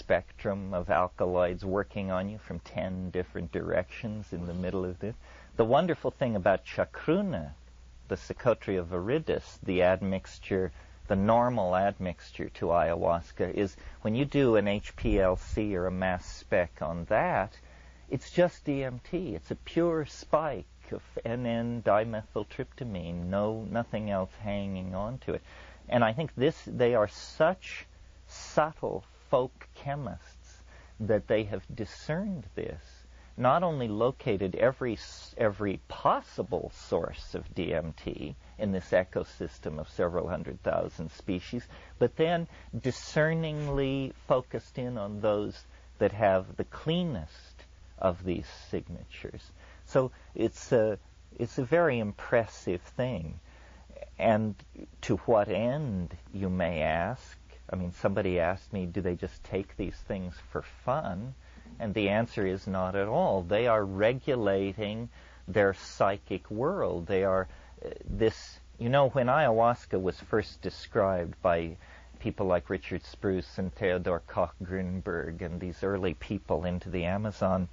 spectrum of alkaloids working on you from 10 different directions in the middle of this. The wonderful thing about chacruna, the Psychotria viridis, the admixture, the normal admixture to ayahuasca, is when you do an HPLC or a mass spec on that, it's just DMT. It's a pure spike of NN-dimethyltryptamine, nothing else hanging on to it. And I think they are such subtle folk chemists that they have discerned this, not only located every possible source of DMT in this ecosystem of several 100,000 species, but then discerningly focused in on those that have the cleanest of these signatures. So it's a very impressive thing. And to what end, you may ask? I mean, somebody asked me, do they just take these things for fun? And the answer is not at all. They are regulating their psychic world. They are when ayahuasca was first described by people like Richard Spruce and Theodor Koch-Grünberg and these early people into the Amazon,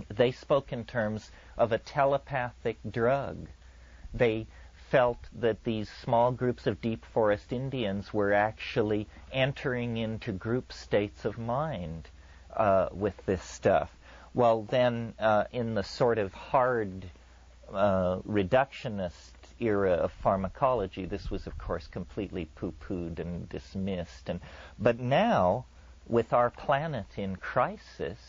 they spoke in terms of a telepathic drug. They felt that these small groups of deep forest Indians were actually entering into group states of mind with this stuff. Well, then, in the sort of hard reductionist era of pharmacology, this was, of course, completely poo-pooed and dismissed. But now, with our planet in crisis,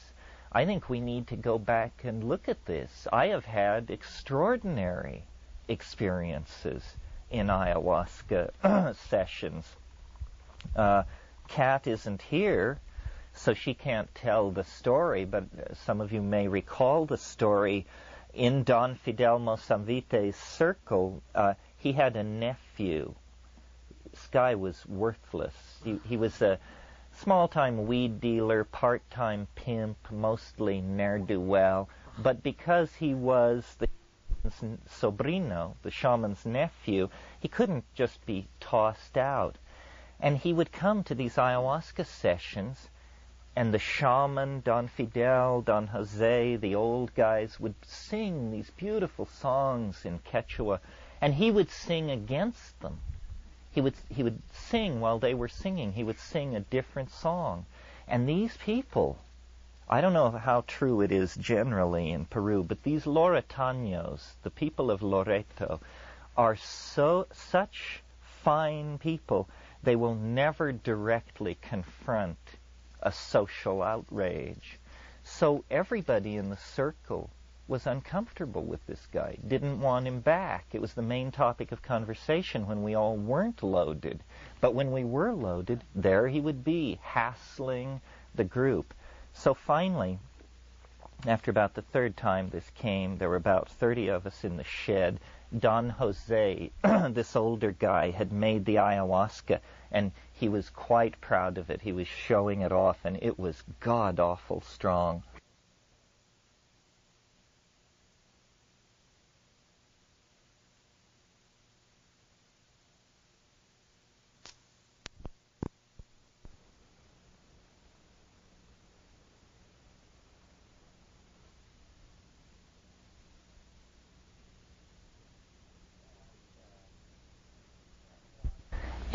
I think we need to go back and look at this. I have had extraordinary experiences in ayahuasca sessions. Kat isn't here, so she can't tell the story, but some of you may recall the story. In Don Fidel Mozambique's circle, he had a nephew. This guy was worthless. He was a small-time weed dealer, part-time pimp, mostly ne'er-do-well, but because he was the sobrino, the shaman's nephew, he couldn't just be tossed out. And he would come to these ayahuasca sessions, and the shaman, Don Fidel, Don Jose, the old guys, would sing these beautiful songs in Quechua, and he would sing against them. He would sing while they were singing. He would sing a different song. And these people, I don't know how true it is generally in Peru, but these Loretanos, the people of Loreto, are such fine people, they will never directly confront a social outrage. So everybody in the circle was uncomfortable with this guy, didn't want him back. It was the main topic of conversation when we all weren't loaded. But when we were loaded, there he would be, hassling the group. So finally, after about the third time this came, there were about 30 of us in the shed. Don Jose, this older guy, had made the ayahuasca, and he was quite proud of it. He was showing it off, and it was god-awful strong.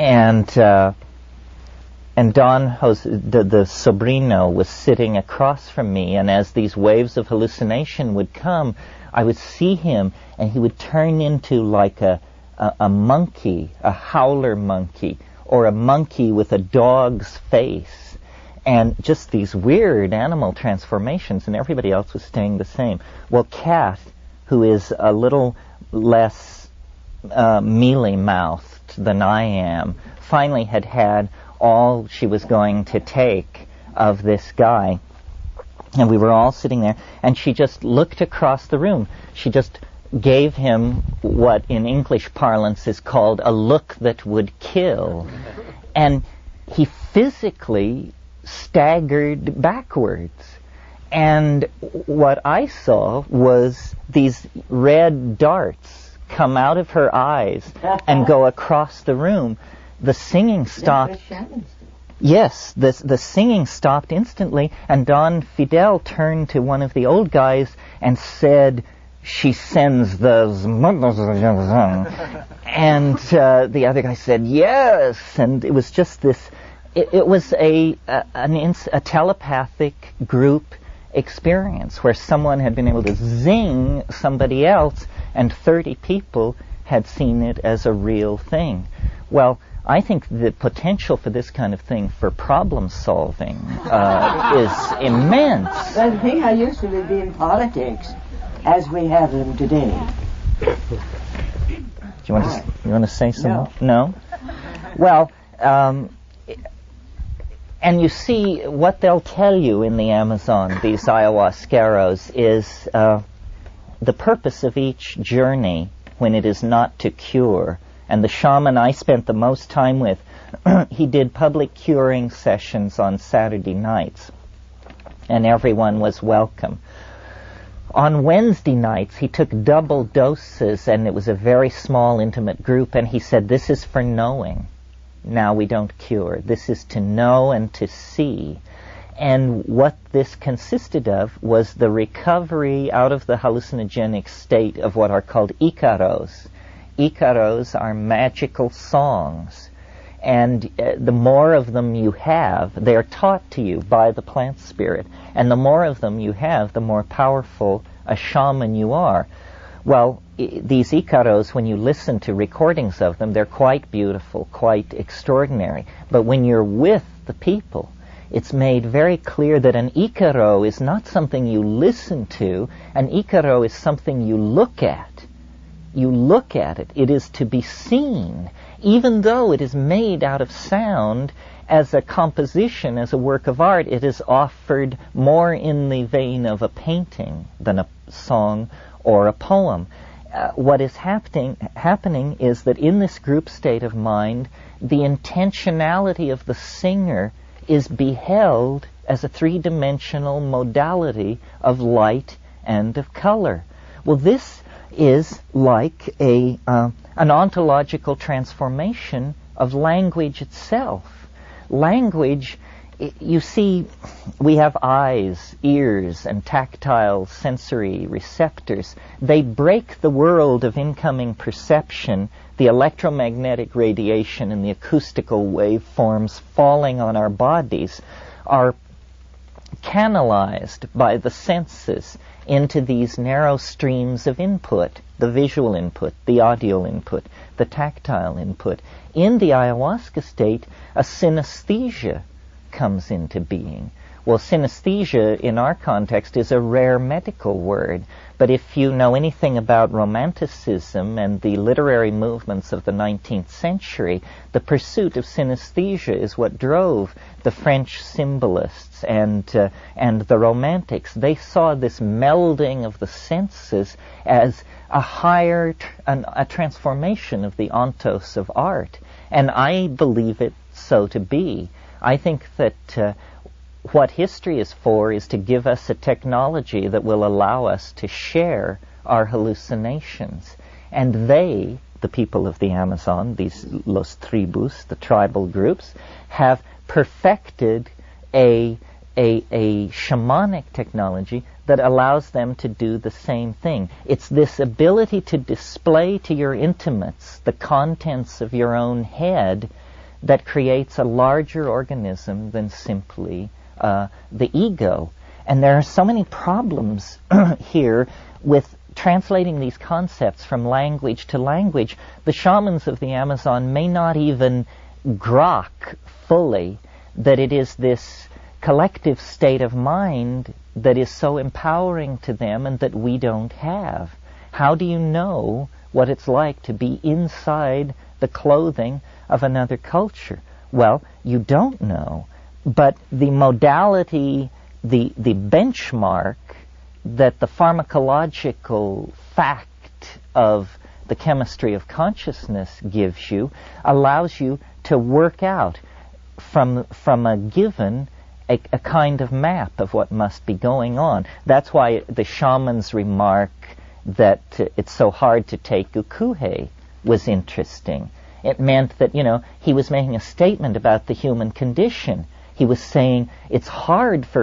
And Don Jose, the sobrino, was sitting across from me, and as these waves of hallucination would come, I would see him, and he would turn into like a monkey, a howler monkey, or a monkey with a dog's face, and just these weird animal transformations, and everybody else was staying the same. Well, Kat, who is a little less mealy-mouthed than I am, finally had all she was going to take of this guy. And we were all sitting there, and she just looked across the room. She just gave him what in English parlance is called a look that would kill. And he physically staggered backwards. And what I saw was these red darts come out of her eyes and go across the room. The singing stopped. Yes, the singing stopped instantly, and Don Fidel turned to one of the old guys and said, "She sends those..." And the other guy said, "Yes," and it was just this. It was a telepathic group experience where someone had been able to zing somebody else, and 30 people had seen it as a real thing. Well, I think the potential for this kind of thing for problem solving is immense. Well, the thing I used to be in politics as we have them today. Do you want to say something? No? Well, and you see, what they'll tell you in the Amazon, these ayahuasqueros, is the purpose of each journey when it is not to cure. And the shaman I spent the most time with, he did public curing sessions on Saturday nights, and everyone was welcome. On Wednesday nights, he took double doses, and it was a very small, intimate group, and he said, "This is for knowing. Now we don't cure. This is to know and to see." And what this consisted of was the recovery out of the hallucinogenic state of what are called icaros. Icaros are magical songs, and the more of them you have, they are taught to you by the plant spirit, and the more of them you have, the more powerful a shaman you are. Well, these icaros, when you listen to recordings of them, they're quite beautiful, quite extraordinary. But when you're with the people, it's made very clear that an icaro is not something you listen to. An icaro is something you look at. You look at it. It is to be seen, even though it is made out of sound. As a composition, as a work of art, it is offered more in the vein of a painting than a song or a poem. What is happening is that in this group state of mind, the intentionality of the singer is beheld as a three-dimensional modality of light and of color. Well, this is like an ontological transformation of language itself. Language, you see, we have eyes, ears, and tactile sensory receptors. They break the world of incoming perception, the electromagnetic radiation and the acoustical waveforms falling on our bodies are canalized by the senses into these narrow streams of input, the visual input, the audio input, the tactile input. In the ayahuasca state, a synesthesia comes into being. Well, synesthesia in our context is a rare medical word, but if you know anything about Romanticism and the literary movements of the 19th century, the pursuit of synesthesia is what drove the French symbolists and the Romantics. They saw this melding of the senses as a higher, a transformation of the ontos of art, and I believe it so to be. I think that what history is for is to give us a technology that will allow us to share our hallucinations. And they, the people of the Amazon, these los tribus, the tribal groups, have perfected a shamanic technology that allows them to do the same thing. It's this ability to display to your intimates the contents of your own head that creates a larger organism than simply the ego. And there are so many problems here with translating these concepts from language to language. The shamans of the Amazon may not even grok fully that it is this collective state of mind that is so empowering to them and that we don't have. How do you know what it's like to be inside the clothing of another culture? Well, you don't know. But the modality, the benchmark that the pharmacological fact of the chemistry of consciousness gives you allows you to work out from a given a kind of map of what must be going on. That's why the shaman's remark that it's so hard to take ukuhe was interesting. It meant that, he was making a statement about the human condition. He was saying it's hard for